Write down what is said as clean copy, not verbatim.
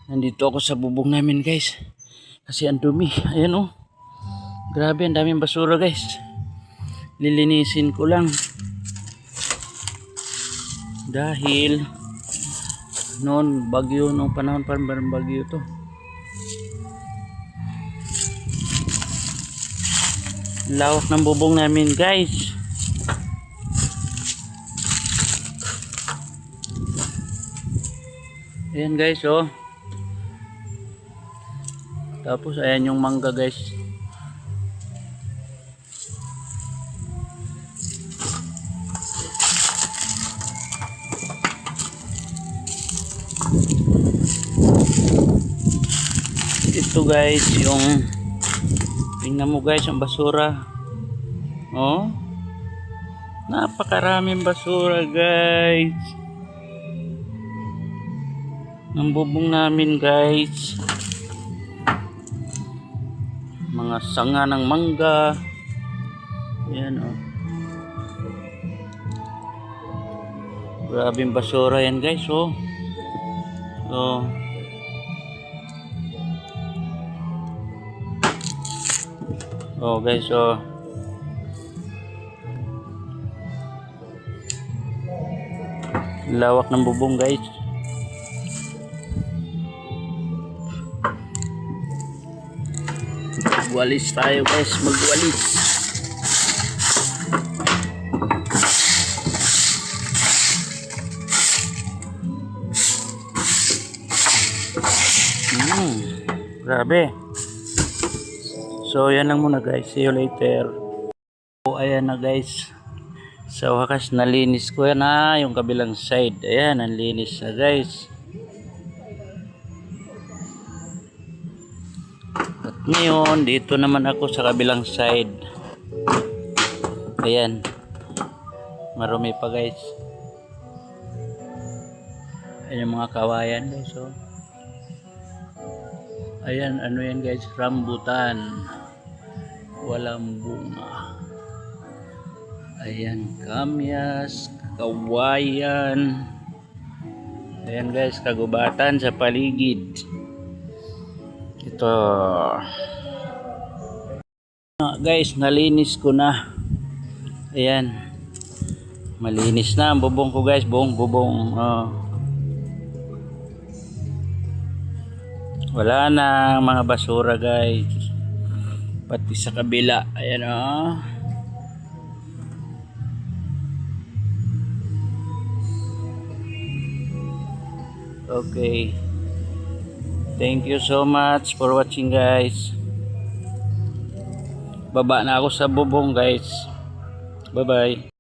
Nandito ako sa bubong namin guys. Kasi ang dumi. Ayan oh. Grabe, ang daming basura guys. Lilinisin ko lang. Dahil noon bagyo, nung panahon pa bagyo to. Lawak ng bubong namin guys. Ayan guys oh. Tapos ayan yung mangga guys. Ito guys yung, tingnan mo guys ang basura. Oh, napakaraming basura guys. Ang bubong namin guys. Mga sanga ng mangga. Ayan oh. Grabing basura yan guys oh. So oh guys oh. Lawak ng bubong guys. Magwalis tayo guys, magwalis. Grabe. So yan lang muna guys, see you later. So ayan na guys. Sa wakas nalinis ko na yung kabilang side. Ayan, ang linis na guys. At ngayon, dito naman ako sa kabilang side. Ayan. Marumi pa guys. Ayan yung mga kawayan guys. So, ayan, ano yan guys? Rambutan. Walang bunga. Ayan, kamyas, kawayan. Ayan guys, kagubatan sa paligid. Ito guys, nalinis ko na. Ayan, malinis na ang bubong ko guys, buong bubong. Wala na mga basura guys, pati sa kabila. Ayan oh. Okay, thank you so much for watching guys. Baba na ako sa bubong guys. Bye bye.